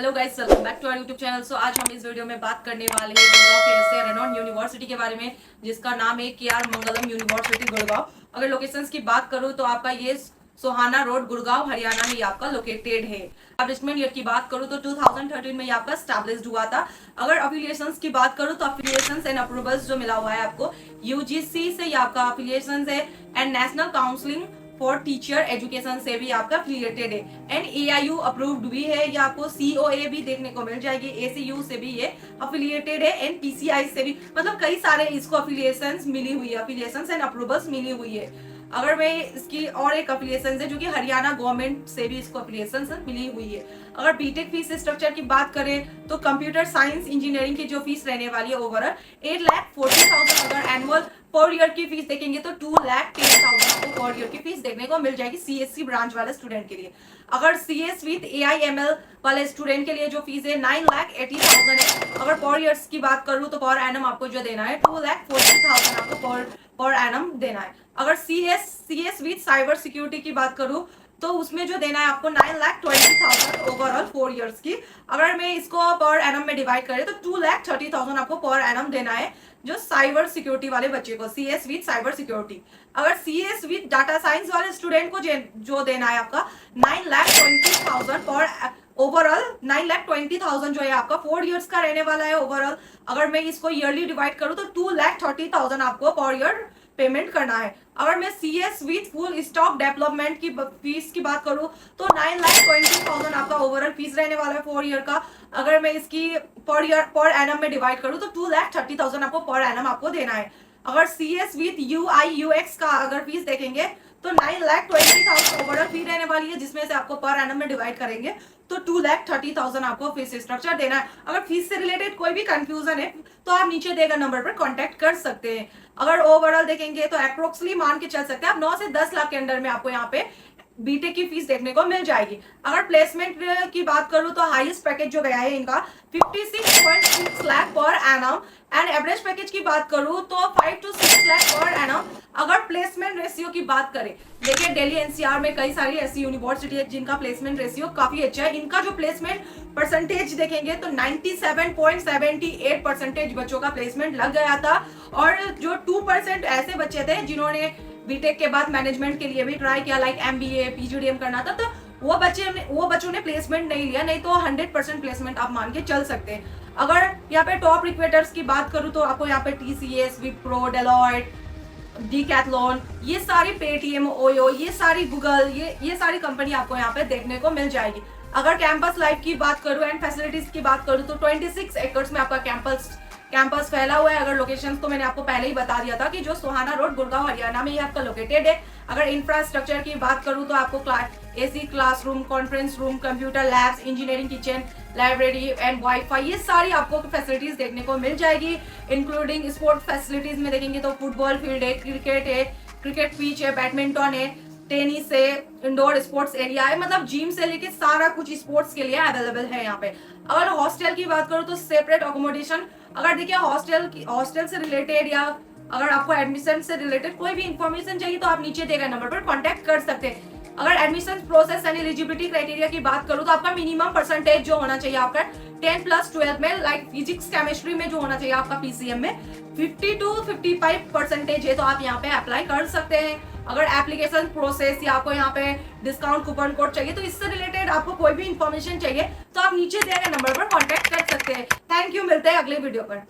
Hello guys, welcome back to our YouTube channel. So आज हम इस वीडियो में बात करने वाले हैं गुड़गांव के ऐसे रेनॉन यूनिवर्सिटी के बारे में, जिसका नाम है KR मंगलम यूनिवर्सिटी गुड़गांव। अगर लोकेशंस की बात करूं तो आपका ये सोहाना रोड गुड़गांव हरियाणा में ये आपका लोकेटेड है। एस्टैब्लिशमेंट ईयर की बात करूं तो 2013 में ये आपका स्टैब्लिश्ड हुआ था। अगर अफिलिएशंस की बात करूं तो अफिलिएशंस एंड अप्रूवल्स जो मिला हुआ है आपको, यूजीसी से ये आपका अफिलिएशंस है and national counselling for teacher education से भी आपका अफिलिएटेड है एंड AIU अप्रूव्ड भी है। ये आपको COA भी देखने को मिल जाएगी, ACU से भी ये अफिलिएटेड है एंड PCI से भी, मतलब कई सारे इसको अफिलिएशंस मिली हुई है, अफिलिएशंस एंड अप्रूवल्स मिली हुई है। अगर मैं इसकी और एक अफिलिएशन है जो कि हरियाणा गवर्नमेंट से भी इसको अफिलिएशन मिली हुई है। अगर बीटेक फीस स्ट्रक्चर की बात करें तो कंप्यूटर साइंस इंजीनियरिंग की जो फीस रहने वाली है ओवरऑल 8,40,000। अगर एनुअल पर ईयर की फीस देखेंगे तो 2,10,000 आपको पर ईयर की फीस देखने को मिल जाएगी CSC ब्रांच वाले स्टूडेंट के लिए। अगर CS विद AIML वाले स्टूडेंट के लिए जो फीस है 9,80,000 है। अगर पर ईयर्स की बात करूं तो पर एनम आपको जो देना है 2,40,000 आपको पर एनम देना है। अगर CS विद साइबर सिक्योरिटी की बात करूं तो उसमें जो देना है आपको 9,20,000 ओवरऑल 4 इयर्स की। अगर मैं इसको पर एनम में डिवाइड करें तो 2,30,000 आपको पर एनम देना है जो साइबर सिक्योरिटी वाले बच्चे को, CS विद साइबर सिक्योरिटी। अगर CS विद डाटा साइंस वाले स्टूडेंट को जो देना है आपका 9,20,000 पर ओवरऑल 9,20,000 जो है आपका 4 इयर्स का रहने वाला है ओवरऑल। अगर मैं इसको ईयरली डिवाइड करूं तो 2,30,000 आपको पर ईयर पेमेंट करना है। अगर मैं CS with full stock development की फीस की बात करूं तो 9,20,000 आपका ओवरऑल फीस रहने वाला है 4 ईयर का। अगर मैं इसकी पर ईयर पर एनम में डिवाइड करूं तो 2,30,000 आपको पर एनम आपको देना है। अगर CS विद UI UX का अगर फीस देखेंगे तो 9,20,000 ओवरऑल फी रहने वाली है, जिसमें से आपको पर एनम में डिवाइड करेंगे तो 2,30,000 आपको फीस स्ट्रक्चर देना है। अगर फीस से रिलेटेड कोई भी कंफ्यूजन है तो आप नीचे दिए गए नंबर पर कांटेक्ट कर सकते हैं। अगर ओवरऑल देखेंगे तो अप्रोक्सली मान के चल सकते हैं आप 9 से 10 लाख के अंदर में आपको यहाँ पे बीटेक की फीस देखने को मिल जाएगी। अगर प्लेसमेंट की बात करूं तो हाईएस्ट पैकेज जो गया है इनका 56.6 lakh per annum and average package की बात करूं तो 5 to 6 लाख पर एनम। अगर प्लेसमेंट रेशियो की बात करें, देखिए दिल्ली NCR में कई सारी ऐसी यूनिवर्सिटी है जिनका प्लेसमेंट रेशियो काफी अच्छा है। इनका जो प्लेसमेंट परसेंटेज देखेंगे तो 97.78% बच्चों का प्लेसमेंट लग गया था और जो 2% ऐसे बच्चे थे जिन्होंने बीटेक के बाद मैनेजमेंट के लिए भी ट्राई किया, लाइक MBA PGDM करना था, तो वो बच्चों ने प्लेसमेंट नहीं लिया, नहीं तो 100% प्लेसमेंट आप मान के चल सकते हैं। अगर यहाँ पे टॉप रिक्रूटर्स की बात करूँ तो आपको यहाँ पे TCS, विप्रो, डेलॉयट, डीकैथलॉन, ये सारी पेटीएम, ओयो, ये सारी गूगल, ये सारी कंपनी आपको यहाँ पे देखने को मिल जाएगी। अगर कैंपस लाइफ की बात करूँ एंड फैसिलिटीज की बात करूँ तो 26 एकड़ में आपका कैंपस फैला हुआ है। अगर लोकेशंस तो मैंने आपको पहले ही बता दिया था कि जो सोहाना रोड गुड़गांव हरियाणा में ये आपका लोकेटेड है। अगर इंफ्रास्ट्रक्चर की बात करूं तो आपको AC classroom, conference room, computer labs, engineering kitchen, library and wifi, ये सारी आपको फैसिलिटीज देखने को मिल जाएगी। इंक्लूडिंग स्पोर्ट फैसिलिटीज में देखेंगे तो फुटबॉल फील्ड है, क्रिकेट पिच है, बैडमिंटन है, टेनिस है, इंडोर स्पोर्ट्स एरिया है, मतलब जिम से लेके सारा कुछ स्पोर्ट्स के लिए अवेलेबल है यहाँ पे। अगर हॉस्टल की बात करूँ तो सेपरेट अकोमोडेशन। अगर देखिए हॉस्टल से रिलेटेड या अगर आपको एडमिशन से रिलेटेड कोई भी इंफॉर्मेशन चाहिए तो आप नीचे दिए गए नंबर पर कांटेक्ट कर सकते हैं। अगर admission process and eligibility criteria की बात करूँ तो आपका मिनिमम परसेंटेज जो होना चाहिए आपका 10+12 में, लाइक फिजिक्स केमिस्ट्री में जो होना चाहिए आपका PCM में 50 to 55% है, तो आप यहाँ पे अप्लाई कर सकते हैं। अगर एप्लीकेशन प्रोसेस या आपको यहाँ पे डिस्काउंट कूपन कोड चाहिए तो इससे रिलेटेड आपको कोई भी इंफॉर्मेशन चाहिए तो आप नीचे दिए गए नंबर पर कांटेक्ट कर सकते हैं। थैंक यू, मिलते हैं अगले वीडियो पर।